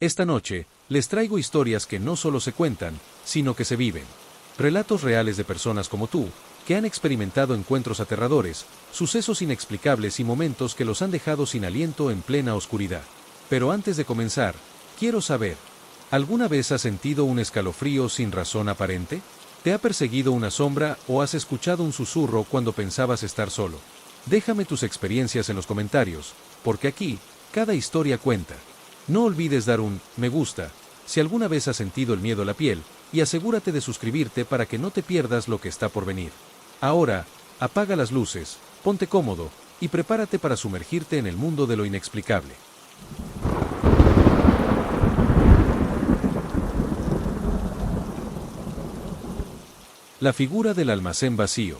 Esta noche, les traigo historias que no solo se cuentan, sino que se viven. Relatos reales de personas como tú, que han experimentado encuentros aterradores, sucesos inexplicables y momentos que los han dejado sin aliento en plena oscuridad. Pero antes de comenzar, quiero saber, ¿alguna vez has sentido un escalofrío sin razón aparente? ¿Te ha perseguido una sombra o has escuchado un susurro cuando pensabas estar solo? Déjame tus experiencias en los comentarios, porque aquí, cada historia cuenta. No olvides dar un me gusta si alguna vez has sentido el miedo a la piel, y asegúrate de suscribirte para que no te pierdas lo que está por venir. Ahora, apaga las luces, ponte cómodo, y prepárate para sumergirte en el mundo de lo inexplicable. La figura del almacén vacío.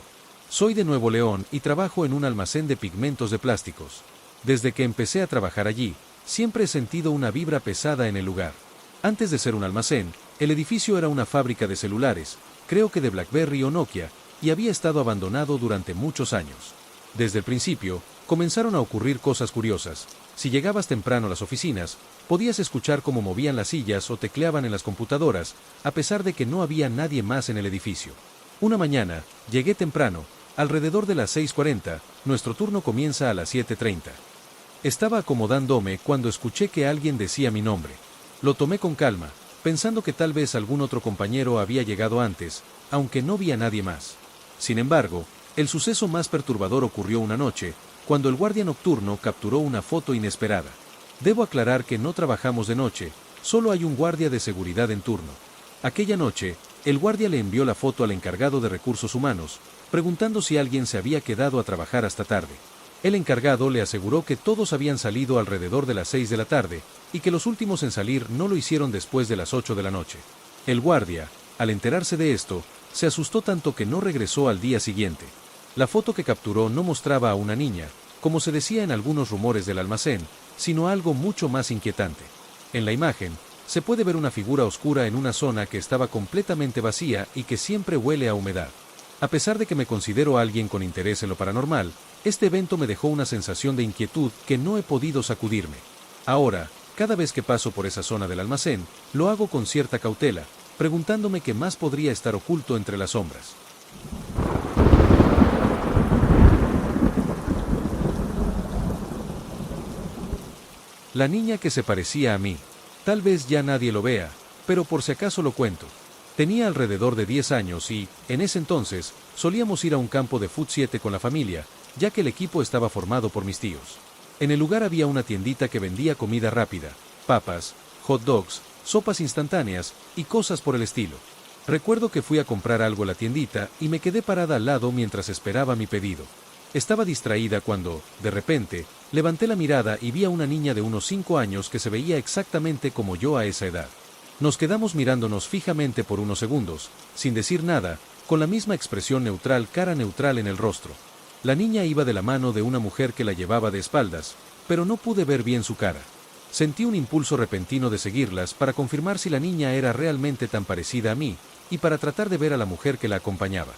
Soy de Nuevo León y trabajo en un almacén de pigmentos de plásticos. Desde que empecé a trabajar allí, siempre he sentido una vibra pesada en el lugar. Antes de ser un almacén, el edificio era una fábrica de celulares, creo que de BlackBerry o Nokia, y había estado abandonado durante muchos años. Desde el principio, comenzaron a ocurrir cosas curiosas. Si llegabas temprano a las oficinas, podías escuchar cómo movían las sillas o tecleaban en las computadoras, a pesar de que no había nadie más en el edificio. Una mañana, llegué temprano, alrededor de las 6:40, nuestro turno comienza a las 7:30. Estaba acomodándome cuando escuché que alguien decía mi nombre. Lo tomé con calma, pensando que tal vez algún otro compañero había llegado antes, aunque no vi a nadie más. Sin embargo, el suceso más perturbador ocurrió una noche, cuando el guardia nocturno capturó una foto inesperada. Debo aclarar que no trabajamos de noche, solo hay un guardia de seguridad en turno. Aquella noche, el guardia le envió la foto al encargado de recursos humanos, preguntando si alguien se había quedado a trabajar hasta tarde. El encargado le aseguró que todos habían salido alrededor de las 6 de la tarde, y que los últimos en salir no lo hicieron después de las 8 de la noche. El guardia, al enterarse de esto, se asustó tanto que no regresó al día siguiente. La foto que capturó no mostraba a una niña, como se decía en algunos rumores del almacén, sino algo mucho más inquietante. En la imagen, se puede ver una figura oscura en una zona que estaba completamente vacía y que siempre huele a humedad. A pesar de que me considero alguien con interés en lo paranormal, este evento me dejó una sensación de inquietud que no he podido sacudirme. Ahora, cada vez que paso por esa zona del almacén, lo hago con cierta cautela, preguntándome qué más podría estar oculto entre las sombras. La niña que se parecía a mí. Tal vez ya nadie lo vea, pero por si acaso lo cuento. Tenía alrededor de 10 años y, en ese entonces, solíamos ir a un campo de fut 7 con la familia, ya que el equipo estaba formado por mis tíos. En el lugar había una tiendita que vendía comida rápida, papas, hot dogs, sopas instantáneas y cosas por el estilo. Recuerdo que fui a comprar algo a la tiendita y me quedé parada al lado mientras esperaba mi pedido. Estaba distraída cuando, de repente, levanté la mirada y vi a una niña de unos 5 años que se veía exactamente como yo a esa edad. Nos quedamos mirándonos fijamente por unos segundos, sin decir nada, con la misma expresión neutral, cara neutral en el rostro. La niña iba de la mano de una mujer que la llevaba de espaldas, pero no pude ver bien su cara. Sentí un impulso repentino de seguirlas para confirmar si la niña era realmente tan parecida a mí, y para tratar de ver a la mujer que la acompañaba.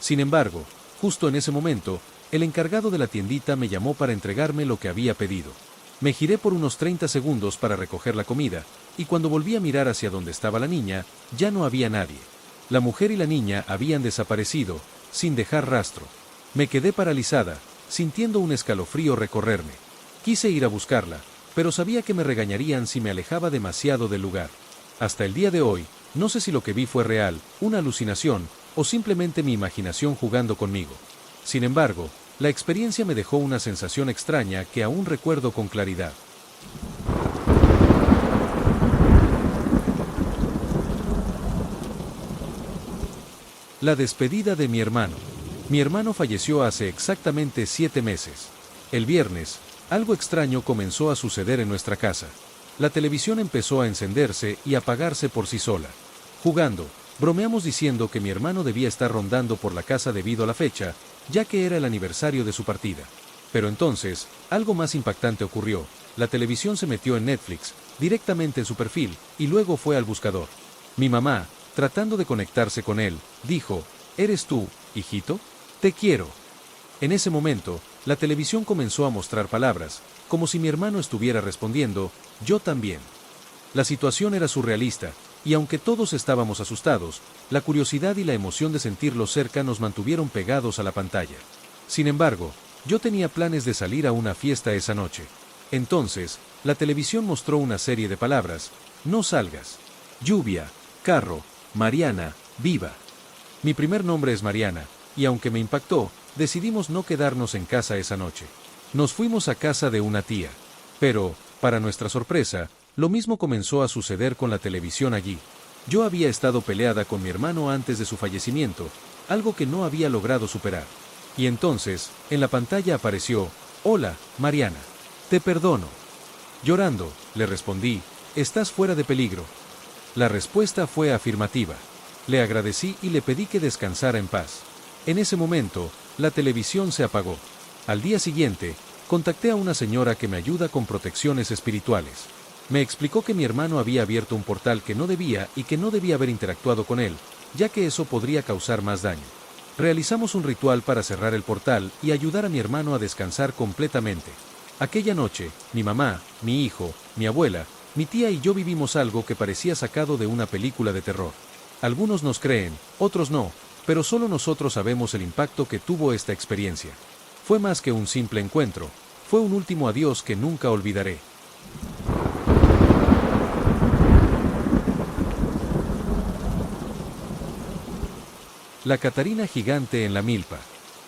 Sin embargo, justo en ese momento, el encargado de la tiendita me llamó para entregarme lo que había pedido. Me giré por unos 30 segundos para recoger la comida, y cuando volví a mirar hacia donde estaba la niña, ya no había nadie. La mujer y la niña habían desaparecido, sin dejar rastro. Me quedé paralizada, sintiendo un escalofrío recorrerme. Quise ir a buscarla, pero sabía que me regañarían si me alejaba demasiado del lugar. Hasta el día de hoy, no sé si lo que vi fue real, una alucinación, o simplemente mi imaginación jugando conmigo. Sin embargo, la experiencia me dejó una sensación extraña que aún recuerdo con claridad. La despedida de mi hermano. Mi hermano falleció hace exactamente 7 meses. El viernes, algo extraño comenzó a suceder en nuestra casa. La televisión empezó a encenderse y apagarse por sí sola. Jugando, bromeamos diciendo que mi hermano debía estar rondando por la casa debido a la fecha, ya que era el aniversario de su partida. Pero entonces, algo más impactante ocurrió. La televisión se metió en Netflix, directamente en su perfil, y luego fue al buscador. Mi mamá, tratando de conectarse con él, dijo: ¿Eres tú, hijito? Te quiero. En ese momento, la televisión comenzó a mostrar palabras, como si mi hermano estuviera respondiendo: yo también. La situación era surrealista, y aunque todos estábamos asustados, la curiosidad y la emoción de sentirlo cerca nos mantuvieron pegados a la pantalla. Sin embargo, yo tenía planes de salir a una fiesta esa noche. Entonces, la televisión mostró una serie de palabras: no salgas, lluvia, carro, Mariana, viva. Mi primer nombre es Mariana, y aunque me impactó, decidimos no quedarnos en casa esa noche. Nos fuimos a casa de una tía. Pero, para nuestra sorpresa, lo mismo comenzó a suceder con la televisión allí. Yo había estado peleada con mi hermano antes de su fallecimiento, algo que no había logrado superar. Y entonces, en la pantalla apareció: hola, Mariana. Te perdono. Llorando, le respondí: estás fuera de peligro. La respuesta fue afirmativa. Le agradecí y le pedí que descansara en paz. En ese momento, la televisión se apagó. Al día siguiente, contacté a una señora que me ayuda con protecciones espirituales. Me explicó que mi hermano había abierto un portal que no debía y que no debía haber interactuado con él, ya que eso podría causar más daño. Realizamos un ritual para cerrar el portal y ayudar a mi hermano a descansar completamente. Aquella noche, mi mamá, mi hijo, mi abuela, mi tía y yo vivimos algo que parecía sacado de una película de terror. Algunos nos creen, otros no, pero solo nosotros sabemos el impacto que tuvo esta experiencia. Fue más que un simple encuentro, fue un último adiós que nunca olvidaré. La Catarina gigante en la milpa.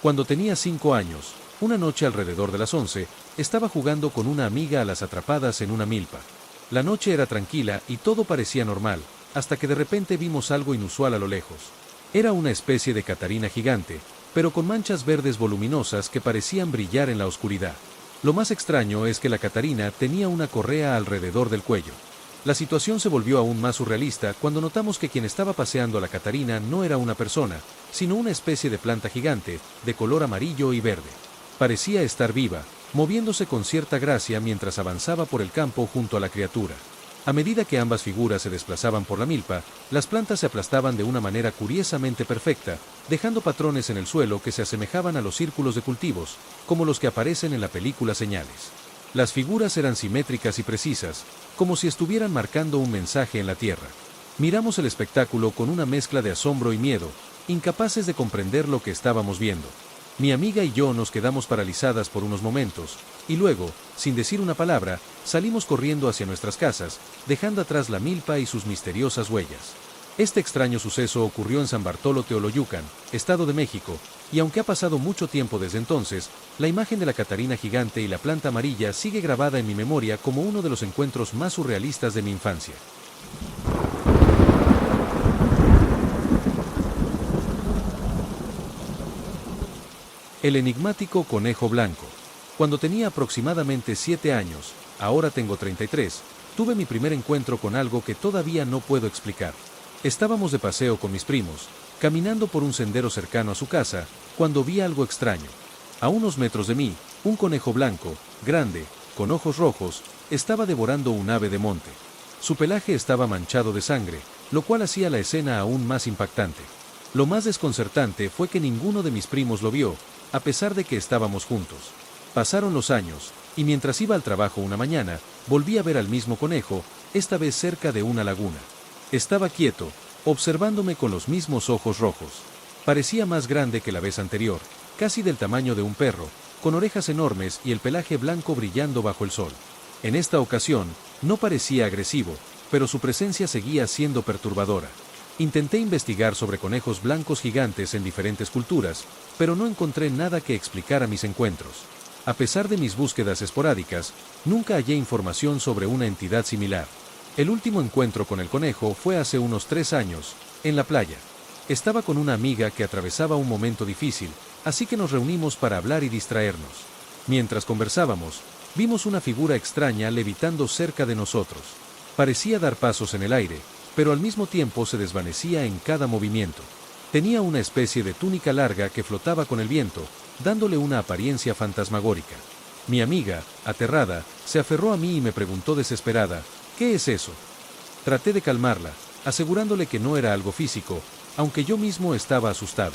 Cuando tenía 5 años, una noche alrededor de las 11, estaba jugando con una amiga a las atrapadas en una milpa. La noche era tranquila y todo parecía normal, hasta que de repente vimos algo inusual a lo lejos. Era una especie de Catarina gigante, pero con manchas verdes voluminosas que parecían brillar en la oscuridad. Lo más extraño es que la Catarina tenía una correa alrededor del cuello. La situación se volvió aún más surrealista cuando notamos que quien estaba paseando a la Catarina no era una persona, sino una especie de planta gigante, de color amarillo y verde. Parecía estar viva, moviéndose con cierta gracia mientras avanzaba por el campo junto a la criatura. A medida que ambas figuras se desplazaban por la milpa, las plantas se aplastaban de una manera curiosamente perfecta, dejando patrones en el suelo que se asemejaban a los círculos de cultivos, como los que aparecen en la película Señales. Las figuras eran simétricas y precisas, como si estuvieran marcando un mensaje en la tierra. Miramos el espectáculo con una mezcla de asombro y miedo, incapaces de comprender lo que estábamos viendo. Mi amiga y yo nos quedamos paralizadas por unos momentos, y luego, sin decir una palabra, salimos corriendo hacia nuestras casas, dejando atrás la milpa y sus misteriosas huellas. Este extraño suceso ocurrió en San Bartolo Teoloyucan, Estado de México, y aunque ha pasado mucho tiempo desde entonces, la imagen de la Catarina gigante y la planta amarilla sigue grabada en mi memoria como uno de los encuentros más surrealistas de mi infancia. El enigmático conejo blanco. Cuando tenía aproximadamente 7 años, ahora tengo 33, tuve mi primer encuentro con algo que todavía no puedo explicar. Estábamos de paseo con mis primos, caminando por un sendero cercano a su casa, cuando vi algo extraño. A unos metros de mí, un conejo blanco, grande, con ojos rojos, estaba devorando un ave de monte. Su pelaje estaba manchado de sangre, lo cual hacía la escena aún más impactante. Lo más desconcertante fue que ninguno de mis primos lo vio, a pesar de que estábamos juntos. Pasaron los años, y mientras iba al trabajo una mañana, volví a ver al mismo conejo, esta vez cerca de una laguna. Estaba quieto, observándome con los mismos ojos rojos. Parecía más grande que la vez anterior, casi del tamaño de un perro, con orejas enormes y el pelaje blanco brillando bajo el sol. En esta ocasión, no parecía agresivo, pero su presencia seguía siendo perturbadora. Intenté investigar sobre conejos blancos gigantes en diferentes culturas, pero no encontré nada que explicara mis encuentros. A pesar de mis búsquedas esporádicas, nunca hallé información sobre una entidad similar. El último encuentro con el conejo fue hace unos 3 años, en la playa. Estaba con una amiga que atravesaba un momento difícil, así que nos reunimos para hablar y distraernos. Mientras conversábamos, vimos una figura extraña levitando cerca de nosotros. Parecía dar pasos en el aire, pero al mismo tiempo se desvanecía en cada movimiento. Tenía una especie de túnica larga que flotaba con el viento, dándole una apariencia fantasmagórica. Mi amiga, aterrada, se aferró a mí y me preguntó desesperada: ¿qué es eso? Traté de calmarla, asegurándole que no era algo físico, aunque yo mismo estaba asustado.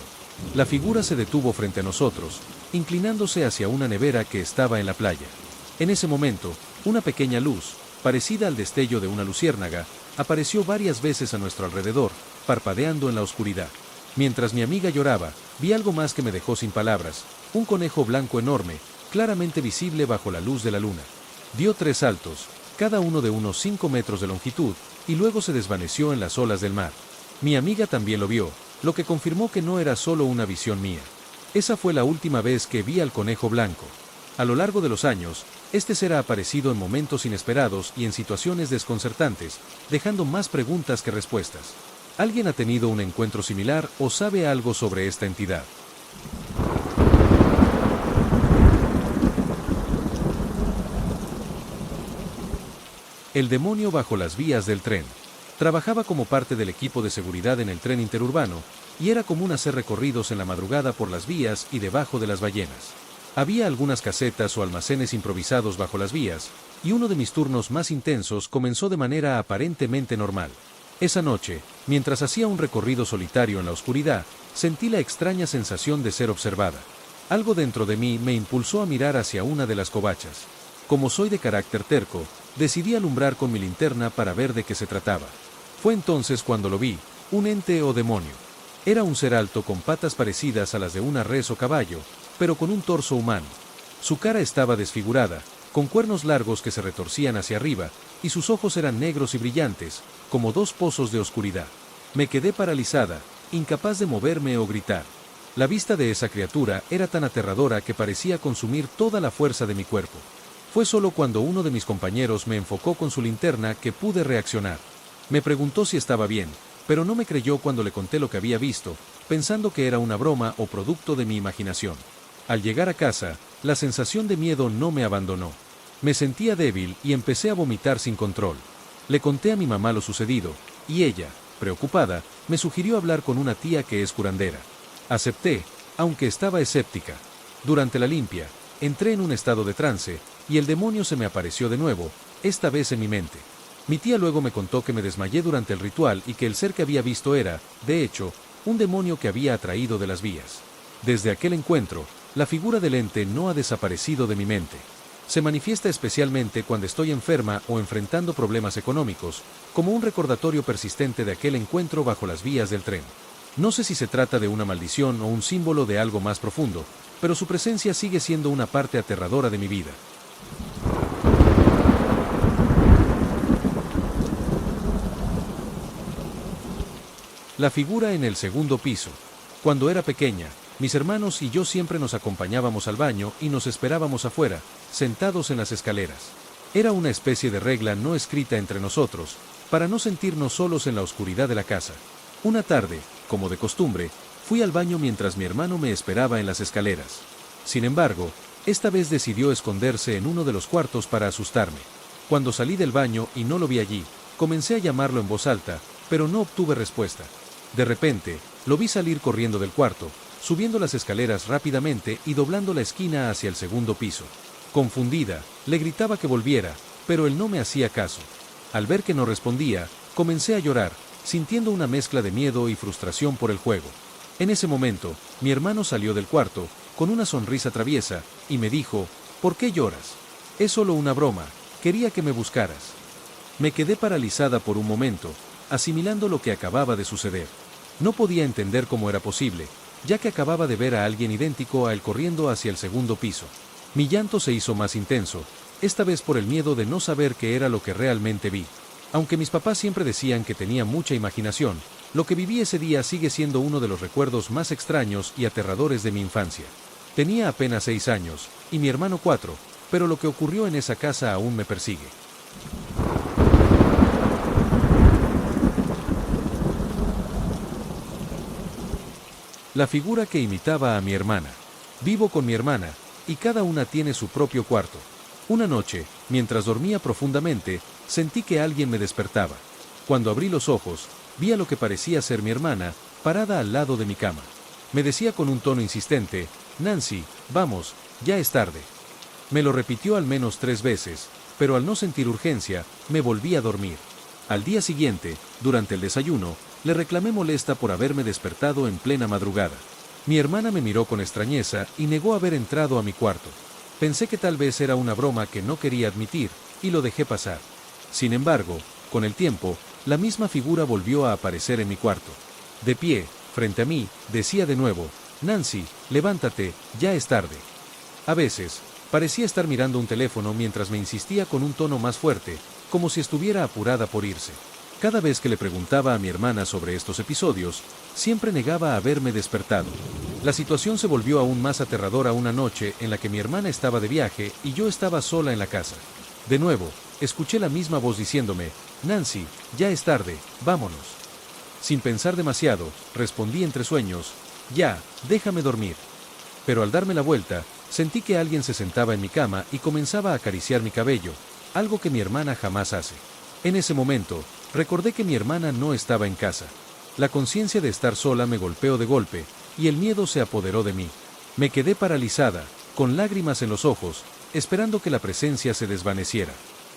La figura se detuvo frente a nosotros, inclinándose hacia una nevera que estaba en la playa. En ese momento, una pequeña luz, parecida al destello de una luciérnaga, apareció varias veces a nuestro alrededor, parpadeando en la oscuridad. Mientras mi amiga lloraba, vi algo más que me dejó sin palabras, un conejo blanco enorme, claramente visible bajo la luz de la luna. Dio 3 saltos, cada uno de unos 5 metros de longitud, y luego se desvaneció en las olas del mar. Mi amiga también lo vio, lo que confirmó que no era solo una visión mía. Esa fue la última vez que vi al conejo blanco. A lo largo de los años, este ser ha aparecido en momentos inesperados y en situaciones desconcertantes, dejando más preguntas que respuestas. ¿Alguien ha tenido un encuentro similar o sabe algo sobre esta entidad? El demonio bajo las vías del tren. Trabajaba como parte del equipo de seguridad en el tren interurbano, y era común hacer recorridos en la madrugada por las vías y debajo de las ballenas. Había algunas casetas o almacenes improvisados bajo las vías, y uno de mis turnos más intensos comenzó de manera aparentemente normal. Esa noche, mientras hacía un recorrido solitario en la oscuridad, sentí la extraña sensación de ser observada. Algo dentro de mí me impulsó a mirar hacia una de las covachas. Como soy de carácter terco, decidí alumbrar con mi linterna para ver de qué se trataba. Fue entonces cuando lo vi, un ente o demonio. Era un ser alto con patas parecidas a las de una res o caballo, pero con un torso humano. Su cara estaba desfigurada, con cuernos largos que se retorcían hacia arriba, y sus ojos eran negros y brillantes, como 2 pozos de oscuridad. Me quedé paralizada, incapaz de moverme o gritar. La vista de esa criatura era tan aterradora que parecía consumir toda la fuerza de mi cuerpo. Fue solo cuando uno de mis compañeros me enfocó con su linterna que pude reaccionar. Me preguntó si estaba bien, pero no me creyó cuando le conté lo que había visto, pensando que era una broma o producto de mi imaginación. Al llegar a casa, la sensación de miedo no me abandonó. Me sentía débil y empecé a vomitar sin control. Le conté a mi mamá lo sucedido, y ella, preocupada, me sugirió hablar con una tía que es curandera. Acepté, aunque estaba escéptica. Durante la limpia, entré en un estado de trance, y el demonio se me apareció de nuevo, esta vez en mi mente. Mi tía luego me contó que me desmayé durante el ritual y que el ser que había visto era, de hecho, un demonio que había atraído de las vías. Desde aquel encuentro, la figura del ente no ha desaparecido de mi mente. Se manifiesta especialmente cuando estoy enferma o enfrentando problemas económicos, como un recordatorio persistente de aquel encuentro bajo las vías del tren. No sé si se trata de una maldición o un símbolo de algo más profundo, pero su presencia sigue siendo una parte aterradora de mi vida. La figura en el segundo piso. Cuando era pequeña, mis hermanos y yo siempre nos acompañábamos al baño y nos esperábamos afuera, sentados en las escaleras. Era una especie de regla no escrita entre nosotros, para no sentirnos solos en la oscuridad de la casa. Una tarde, como de costumbre, fui al baño mientras mi hermano me esperaba en las escaleras. Sin embargo, esta vez decidió esconderse en uno de los cuartos para asustarme. Cuando salí del baño y no lo vi allí, comencé a llamarlo en voz alta, pero no obtuve respuesta. De repente, lo vi salir corriendo del cuarto, subiendo las escaleras rápidamente y doblando la esquina hacia el segundo piso. Confundida, le gritaba que volviera, pero él no me hacía caso. Al ver que no respondía, comencé a llorar, sintiendo una mezcla de miedo y frustración por el juego. En ese momento, mi hermano salió del cuarto, con una sonrisa traviesa, y me dijo, ¿por qué lloras? Es solo una broma, quería que me buscaras. Me quedé paralizada por un momento, asimilando lo que acababa de suceder. No podía entender cómo era posible, ya que acababa de ver a alguien idéntico a él corriendo hacia el segundo piso. Mi llanto se hizo más intenso, esta vez por el miedo de no saber qué era lo que realmente vi. Aunque mis papás siempre decían que tenía mucha imaginación, lo que viví ese día sigue siendo uno de los recuerdos más extraños y aterradores de mi infancia. Tenía apenas 6 años, y mi hermano 4, pero lo que ocurrió en esa casa aún me persigue. La figura que imitaba a mi hermana. Vivo con mi hermana, y cada una tiene su propio cuarto. Una noche, mientras dormía profundamente, sentí que alguien me despertaba. Cuando abrí los ojos, vi a lo que parecía ser mi hermana, parada al lado de mi cama. Me decía con un tono insistente, Nancy, vamos, ya es tarde. Me lo repitió al menos 3 veces, pero al no sentir urgencia, me volví a dormir. Al día siguiente, durante el desayuno, le reclamé molesta por haberme despertado en plena madrugada. Mi hermana me miró con extrañeza y negó haber entrado a mi cuarto. Pensé que tal vez era una broma que no quería admitir, y lo dejé pasar. Sin embargo, con el tiempo, la misma figura volvió a aparecer en mi cuarto. De pie, frente a mí, decía de nuevo: Nancy, levántate, ya es tarde. A veces, parecía estar mirando un teléfono mientras me insistía con un tono más fuerte, como si estuviera apurada por irse. Cada vez que le preguntaba a mi hermana sobre estos episodios, siempre negaba haberme despertado. La situación se volvió aún más aterradora una noche en la que mi hermana estaba de viaje y yo estaba sola en la casa. De nuevo, escuché la misma voz diciéndome: Nancy, ya es tarde, vámonos. Sin pensar demasiado, respondí entre sueños: ya, déjame dormir. Pero al darme la vuelta, sentí que alguien se sentaba en mi cama y comenzaba a acariciar mi cabello, algo que mi hermana jamás hace. En ese momento, recordé que mi hermana no estaba en casa. La conciencia de estar sola me golpeó de golpe, y el miedo se apoderó de mí. Me quedé paralizada, con lágrimas en los ojos, esperando que la presencia se desvaneciera.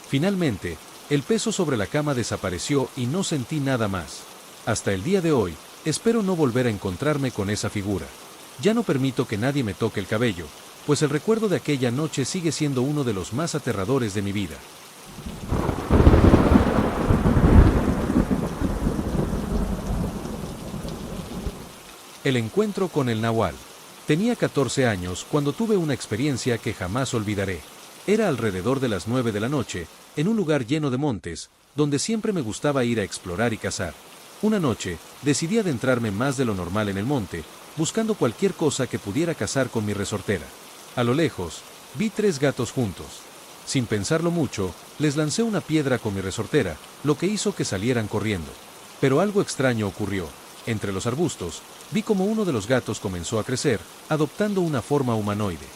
Finalmente, el peso sobre la cama desapareció y no sentí nada más. Hasta el día de hoy, espero no volver a encontrarme con esa figura. Ya no permito que nadie me toque el cabello, pues el recuerdo de aquella noche sigue siendo uno de los más aterradores de mi vida. El encuentro con el Nahual. Tenía 14 años cuando tuve una experiencia que jamás olvidaré. Era alrededor de las 9 de la noche, en un lugar lleno de montes, donde siempre me gustaba ir a explorar y cazar. Una noche, decidí adentrarme más de lo normal en el monte, buscando cualquier cosa que pudiera cazar con mi resortera. A lo lejos, vi 3 gatos juntos. Sin pensarlo mucho, les lancé una piedra con mi resortera, lo que hizo que salieran corriendo. Pero algo extraño ocurrió. Entre los arbustos, vi como uno de los gatos comenzó a crecer, adoptando una forma humanoide.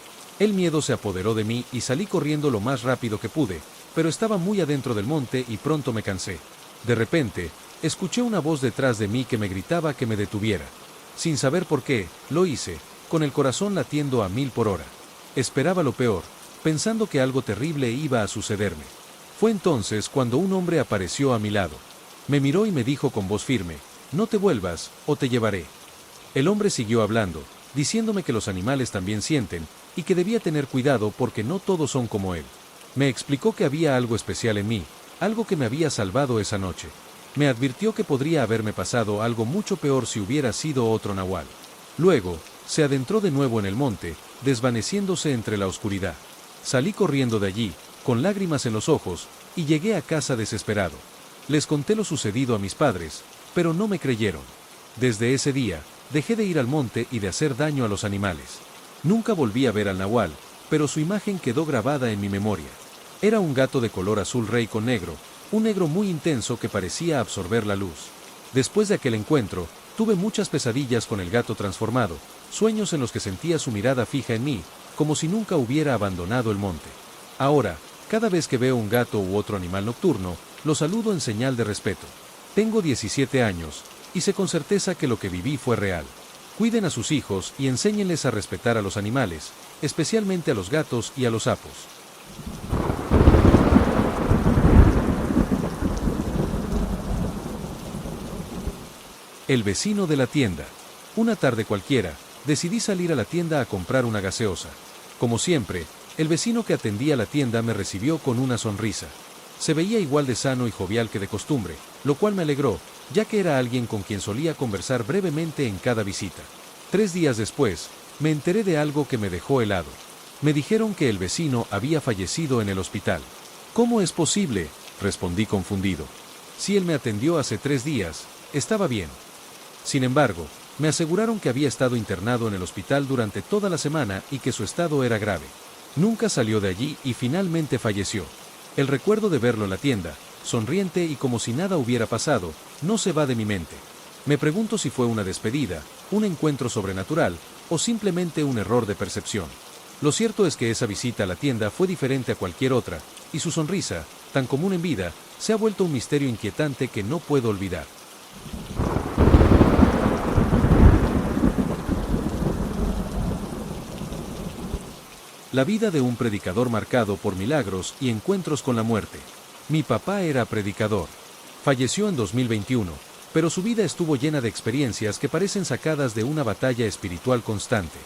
El miedo se apoderó de mí y salí corriendo lo más rápido que pude, pero estaba muy adentro del monte y pronto me cansé. De repente, escuché una voz detrás de mí que me gritaba que me detuviera. Sin saber por qué, lo hice, con el corazón latiendo a 1000 por hora. Esperaba lo peor, pensando que algo terrible iba a sucederme. Fue entonces cuando un hombre apareció a mi lado. Me miró y me dijo con voz firme: no te vuelvas, o te llevaré. El hombre siguió hablando, diciéndome que los animales también sienten, y que debía tener cuidado porque no todos son como él. Me explicó que había algo especial en mí, algo que me había salvado esa noche. Me advirtió que podría haberme pasado algo mucho peor si hubiera sido otro nahual. Luego, se adentró de nuevo en el monte, desvaneciéndose entre la oscuridad. Salí corriendo de allí, con lágrimas en los ojos, y llegué a casa desesperado. Les conté lo sucedido a mis padres, pero no me creyeron. Desde ese día, dejé de ir al monte y de hacer daño a los animales. Nunca volví a ver al nahual, pero su imagen quedó grabada en mi memoria. Era un gato de color azul rey con negro, un negro muy intenso que parecía absorber la luz. Después de aquel encuentro, tuve muchas pesadillas con el gato transformado, sueños en los que sentía su mirada fija en mí, como si nunca hubiera abandonado el monte. Ahora, cada vez que veo un gato u otro animal nocturno, lo saludo en señal de respeto. Tengo 17 años, y sé con certeza que lo que viví fue real. Cuiden a sus hijos y enséñenles a respetar a los animales, especialmente a los gatos y a los sapos. El vecino de la tienda. Una tarde cualquiera, decidí salir a la tienda a comprar una gaseosa. Como siempre, el vecino que atendía la tienda me recibió con una sonrisa. Se veía igual de sano y jovial que de costumbre, lo cual me alegró, ya que era alguien con quien solía conversar brevemente en cada visita. 3 días después, me enteré de algo que me dejó helado. Me dijeron que el vecino había fallecido en el hospital. ¿Cómo es posible?, respondí confundido. Si él me atendió hace 3 días, estaba bien. Sin embargo, me aseguraron que había estado internado en el hospital durante toda la semana y que su estado era grave. Nunca salió de allí y finalmente falleció. El recuerdo de verlo en la tienda, sonriente y como si nada hubiera pasado, no se va de mi mente. Me pregunto si fue una despedida, un encuentro sobrenatural, o simplemente un error de percepción. Lo cierto es que esa visita a la tienda fue diferente a cualquier otra, y su sonrisa, tan común en vida, se ha vuelto un misterio inquietante que no puedo olvidar. La vida de un predicador marcado por milagros y encuentros con la muerte. Mi papá era predicador. Falleció en 2021, pero su vida estuvo llena de experiencias que parecen sacadas de una batalla espiritual constante.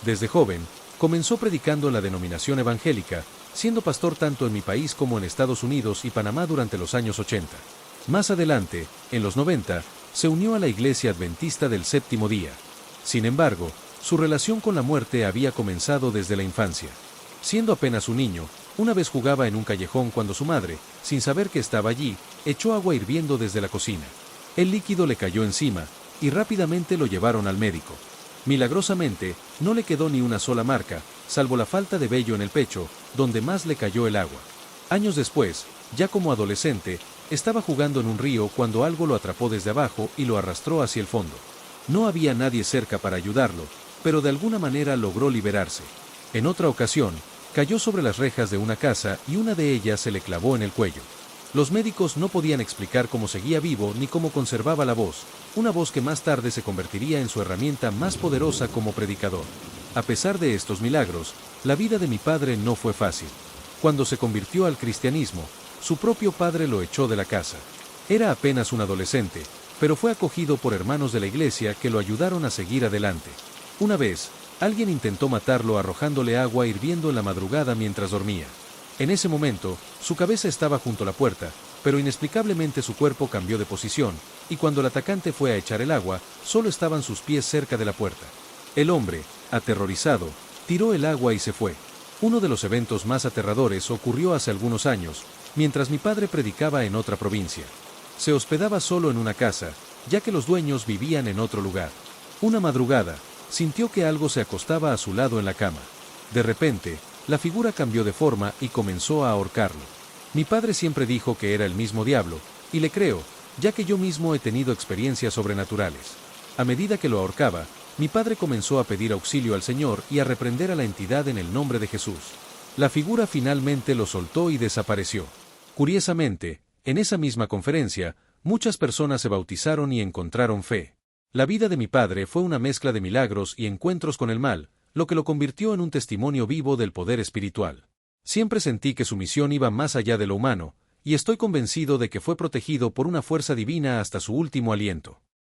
Desde joven, Comenzó predicando en la denominación evangélica, siendo pastor tanto en mi país como en Estados Unidos y Panamá durante los años 80. Más adelante, en los 90, se unió a la Iglesia Adventista del Séptimo Día. Sin embargo, su relación con la muerte había comenzado desde la infancia. Siendo apenas un niño, una vez jugaba en un callejón cuando su madre, sin saber que estaba allí, echó agua hirviendo desde la cocina. El líquido le cayó encima, y rápidamente lo llevaron al médico. Milagrosamente, no le quedó ni una sola marca, salvo la falta de vello en el pecho, donde más le cayó el agua. Años después, ya como adolescente, estaba jugando en un río cuando algo lo atrapó desde abajo y lo arrastró hacia el fondo. No había nadie cerca para ayudarlo, pero de alguna manera logró liberarse. En otra ocasión, cayó sobre las rejas de una casa y una de ellas se le clavó en el cuello. Los médicos no podían explicar cómo seguía vivo ni cómo conservaba la voz, una voz que más tarde se convertiría en su herramienta más poderosa como predicador. A pesar de estos milagros, la vida de mi padre no fue fácil. Cuando se convirtió al cristianismo, su propio padre lo echó de la casa. Era apenas un adolescente, pero fue acogido por hermanos de la iglesia que lo ayudaron a seguir adelante. Una vez, alguien intentó matarlo arrojándole agua hirviendo en la madrugada mientras dormía. En ese momento, su cabeza estaba junto a la puerta, pero inexplicablemente su cuerpo cambió de posición, y cuando el atacante fue a echar el agua, solo estaban sus pies cerca de la puerta. El hombre, aterrorizado, tiró el agua y se fue. Uno de los eventos más aterradores ocurrió hace algunos años, mientras mi padre predicaba en otra provincia. Se hospedaba solo en una casa, ya que los dueños vivían en otro lugar. Una madrugada, sintió que algo se acostaba a su lado en la cama. De repente, la figura cambió de forma y comenzó a ahorcarlo. Mi padre siempre dijo que era el mismo diablo, y le creo, ya que yo mismo he tenido experiencias sobrenaturales. A medida que lo ahorcaba, mi padre comenzó a pedir auxilio al Señor y a reprender a la entidad en el nombre de Jesús. La figura finalmente lo soltó y desapareció. Curiosamente, en esa misma conferencia, muchas personas se bautizaron y encontraron fe. La vida de mi padre fue una mezcla de milagros y encuentros con el mal, lo que lo convirtió en un testimonio vivo del poder espiritual. Siempre sentí que su misión iba más allá de lo humano, y estoy convencido de que fue protegido por una fuerza divina hasta su último aliento.